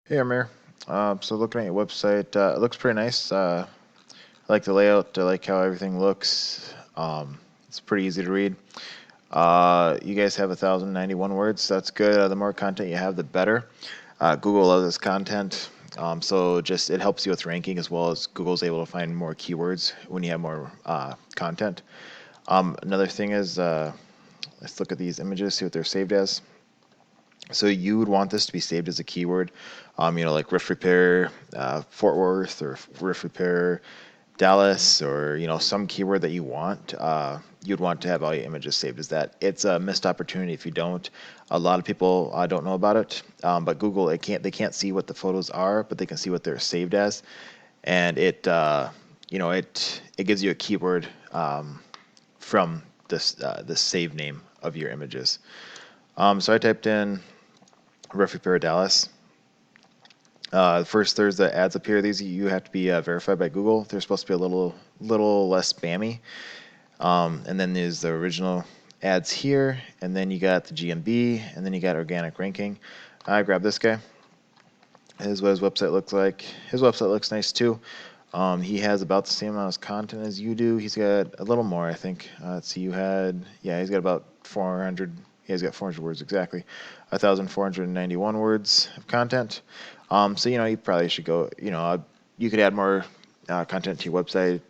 Hey, Amir. So looking at your website, it looks pretty nice. I like the layout. I like how everything looks. It's pretty easy to read. You guys have 1,091 words. That's good. The more content you have, the better. Google loves this content. So just it helps you with ranking as well as Google's able to find more keywords when you have more content. Another thing is, let's look at these images, see what they're saved as. So you would want this to be saved as a keyword, like roof repair, Fort Worth, or roof repair, Dallas, or some keyword that you want. You'd want to have all your images saved as that. It's a missed opportunity if you don't. A lot of people don't know about it, but Google they can't see what the photos are, but they can see what they're saved as, and it gives you a keyword from this save name of your images. So I typed in roof repair Dallas. First, there's the ads up here. These you have to be verified by Google. They're supposed to be a little less spammy. And then there's the original ads here, and then you got the GMB, and then you got organic ranking. I grabbed this guy. Here's what his website looks like. His website looks nice too. He has about the same amount of content as you do. He's got a little more, I think. Let's see, he's got about 400. He's got 400 words exactly, 1,491 words of content. So you probably should go. You could add more content to your website.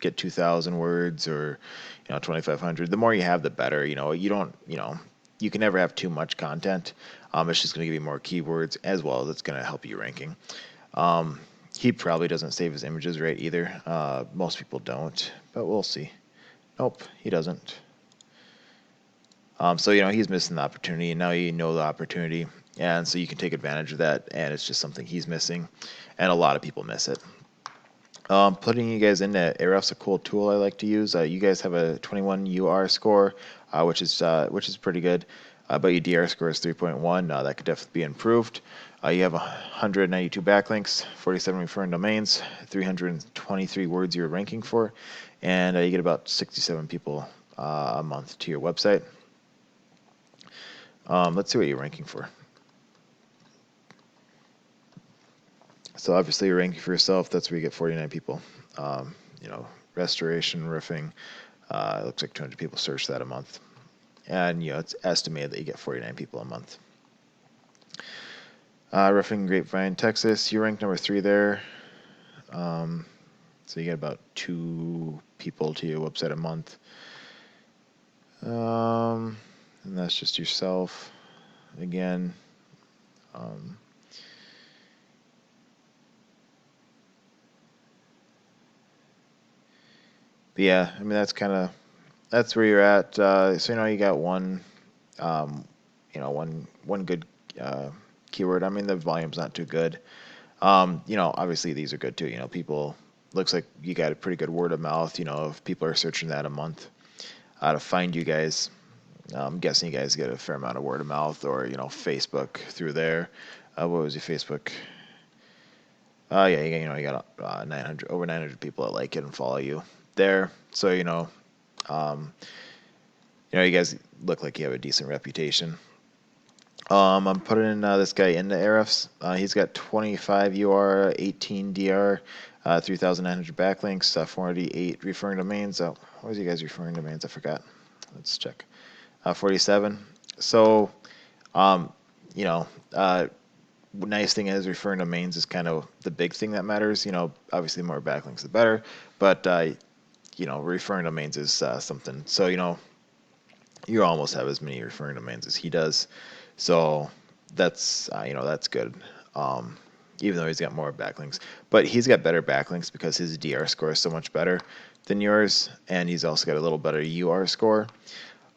Get 2,000 words or 2,500. The more you have, the better. You can never have too much content. It's just going to give you more keywords as well as it's going to help you ranking. He probably doesn't save his images right either. Most people don't, but we'll see. Nope, he doesn't. So he's missing the opportunity, and now you know the opportunity, and so you can take advantage of that. And it's just something he's missing, and a lot of people miss it. Putting you guys into Ahrefs a cool tool I like to use. You guys have a 21 UR score, which is pretty good, but your DR score is 3.1. That could definitely be improved. You have 192 backlinks, 47 referring domains, 323 words you're ranking for, and you get about 67 people a month to your website. Let's see what you're ranking for. So obviously you're ranking for yourself. That's where you get 49 people. Restoration, roofing. It looks like 200 people search that a month. And it's estimated that you get 49 people a month. Roofing, Grapevine, Texas. You rank number 3 there. So you get about 2 people to your website a month. And that's just yourself. Again. But yeah, I mean that's where you're at. So you got one good keyword. I mean the volume's not too good. Obviously these are good too. People looks like you got a pretty good word of mouth. If people are searching that a month to find you guys, I'm guessing you guys get a fair amount of word of mouth or Facebook through there. What was your Facebook? Yeah, you got 900 over 900 people that like it and follow you there. So you guys look like you have a decent reputation. I'm putting this guy into Ahrefs. He's got 25 UR, 18 DR, 3,900 backlinks, 488 referring domains. What was you guys referring domains? I forgot. Let's check. 47. So, nice thing is referring domains is kind of the big thing that matters. Obviously more backlinks the better, but referring domains is something. So you almost have as many referring domains as he does. So that's good. Even though he's got more backlinks, but he's got better backlinks because his DR score is so much better than yours, and he's also got a little better UR score.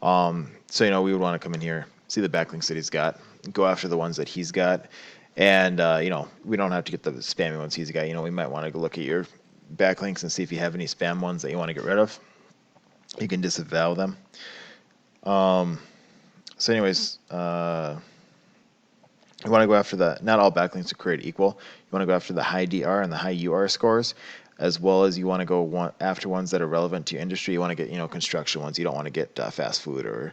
So we would want to come in here, see the backlinks that he's got, go after the ones that he's got, and we don't have to get the spammy ones he's got. We might want to go look at your backlinks and see if you have any spam ones that you want to get rid of. You can disavow them. So anyways, you want to go after not all backlinks are created equal. You want to go after the high DR and the high UR scores, as well as you want to go after ones that are relevant to your industry. You want to get, construction ones. You don't want to get fast food or,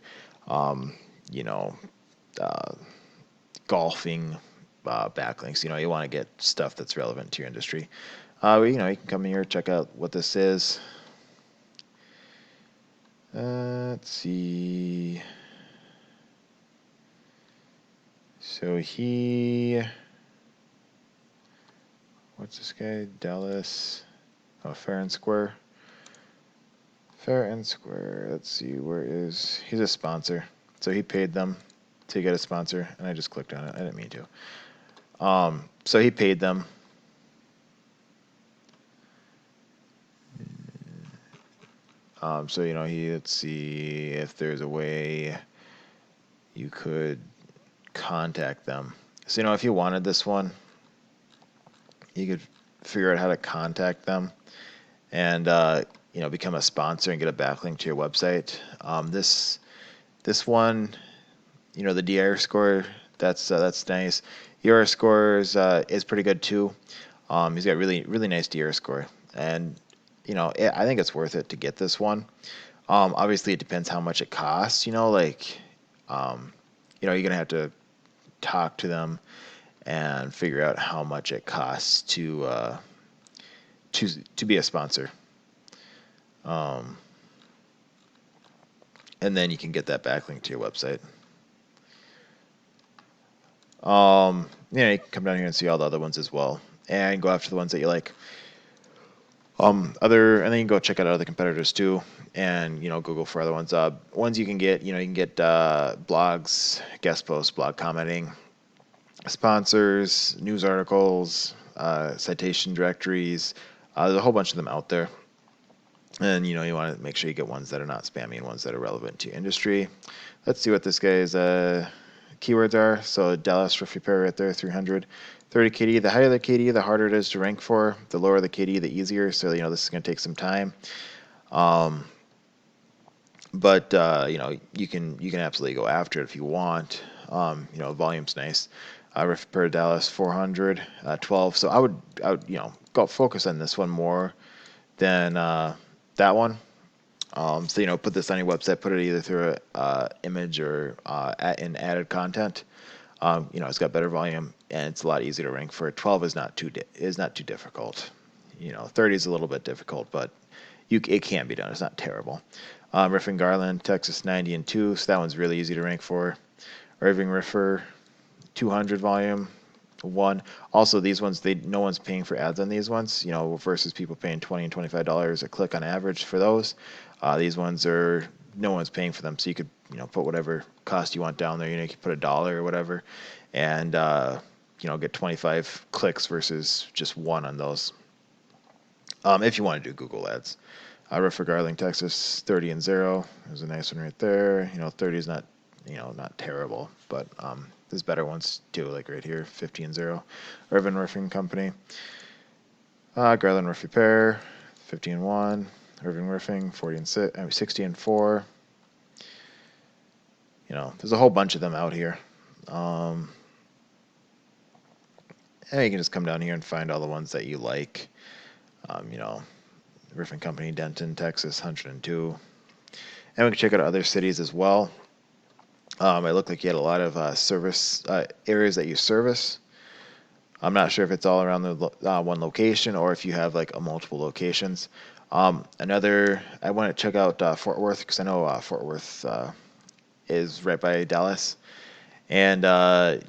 golfing, backlinks. You want to get stuff that's relevant to your industry. You can come in here, check out what this is. Let's see. So what's this guy? Dallas. Oh, Fair and Square. Fair and Square. Let's see, he's a sponsor. So he paid them to get a sponsor, and I just clicked on it. I didn't mean to. So he paid them. So let's see if there's a way you could contact them. So if you wanted this one, you could figure out how to contact them and become a sponsor and get a backlink to your website. This one, the DR score, that's nice. ER score is pretty good too. He's got really nice DR score, and I think it's worth it to get this one. Obviously, it depends how much it costs. You're gonna have to talk to them and figure out how much it costs to be a sponsor. And then you can get that backlink to your website. You can come down here and see all the other ones as well, and go after the ones that you like. And then you can go check out other competitors too, and Google for other ones. Ones you can get, you can get blogs, guest posts, blog commenting, sponsors, news articles, citation directories. There's a whole bunch of them out there. And you want to make sure you get ones that are not spammy and ones that are relevant to your industry. Let's see what this guy's keywords are. So Dallas roof repair right there, 300. 30 KD. The higher the KD, the harder it is to rank for. The lower the KD, the easier. So this is going to take some time. But you can absolutely go after it if you want. Volume's nice. Roof repair Dallas 400, 12. So I would go focus on this one more than that one. So put this on your website. Put it either through a image or in added content. It's got better volume and it's a lot easier to rank for. 12 is not too difficult. 30 is a little bit difficult, but it can be done. It's not terrible. Riff Garland, Texas 90 and 2. So that one's really easy to rank for. Irving Riffer, 200 volume. 1. Also, these ones, no one's paying for ads on these ones, versus people paying $20 and $25 a click on average for those. These ones no one's paying for them, so you could put whatever cost you want down there. You could put $1 or whatever, and get 25 clicks versus just 1 on those. If you want to do Google ads. Riffer Garland, Texas 30 and 0. There's a nice one right there. 30 is not not terrible, but there's better ones too, like right here, 50 and 0. Irvin Roofing Company. Garland Roof Repair, 50 and 1. Irving Roofing, 60 and 4. There's a whole bunch of them out here. And you can just come down here and find all the ones that you like. Roofing Company, Denton, Texas, 102. And we can check out other cities as well. It looked like you had a lot of service areas that you service. I'm not sure if it's all around the one location or if you have like multiple locations. I want to check out Fort Worth because I know Fort Worth is right by Dallas, and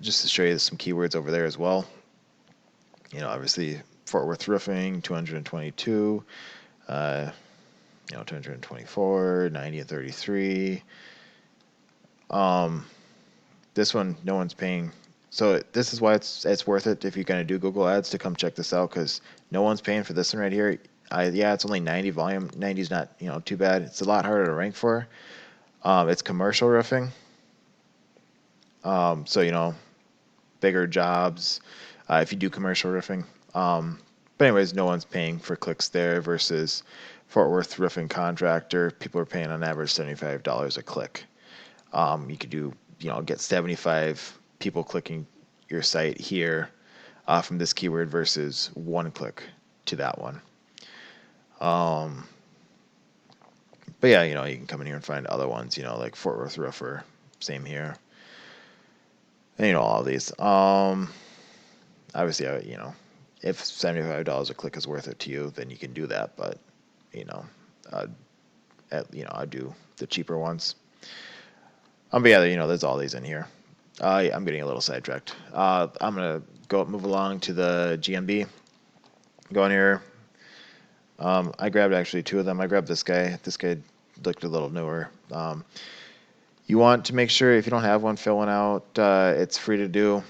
just to show you some keywords over there as well. Obviously Fort Worth roofing, 222, 224, 90 and 33. This one, no one's paying. So this is why it's worth it if you're going to do Google ads to come check this out, because no one's paying for this one right here. It's only 90 volume. 90 is not too bad. It's a lot harder to rank for. It's commercial roofing. So bigger jobs if you do commercial roofing. But anyways, no one's paying for clicks there versus Fort Worth roofing contractor. People are paying on average $75 a click. You could do get 75 people clicking your site here from this keyword versus 1 click to that one. But yeah, you can come in here and find other ones, like Fort Worth Roofer, same here. And all these. Obviously, if $75 a click is worth it to you, then you can do that. But you know, uh, I do the cheaper ones. But yeah, there's all these in here. I'm getting a little sidetracked. I'm gonna move along to the GMB. Go in here. I grabbed actually two of them. I grabbed this guy. This guy looked a little newer. You want to make sure if you don't have one, fill one out. It's free to do.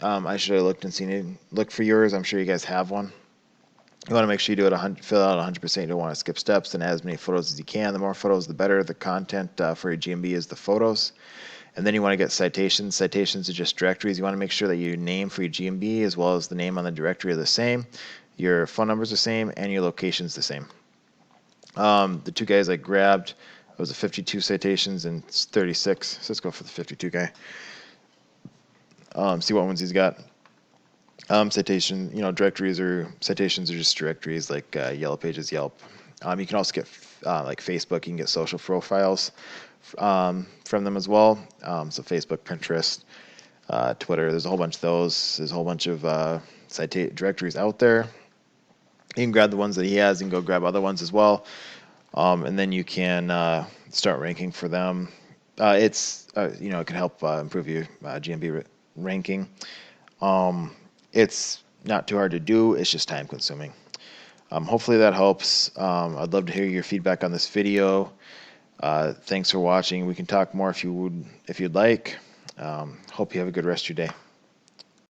I should have looked and seen it. Look for yours. I'm sure you guys have one. You want to make sure you do it fill out 100%. You don't want to skip steps and add as many photos as you can. The more photos, the better. The content for your GMB is the photos. And then you want to get citations. Citations are just directories. You want to make sure that your name for your GMB as well as the name on the directory are the same. Your phone number is the same and your location is the same. The two guys I grabbed, it was a 52 citations and 36. So let's go for the 52 guy. See what ones he's got. Citation, directories or citations are just directories like Yellow Pages, Yelp. You can also get like Facebook. You can get social profiles from them as well. So Facebook, Pinterest, Twitter. There's a whole bunch of those. There's a whole bunch of directories out there. You can grab the ones that he has. You can go grab other ones as well, and then you can start ranking for them. It can help improve your GMB ranking. It's not too hard to do. It's just time consuming. Hopefully that helps. I'd love to hear your feedback on this video. Thanks for watching. We can talk more if you'd like. Hope you have a good rest of your day.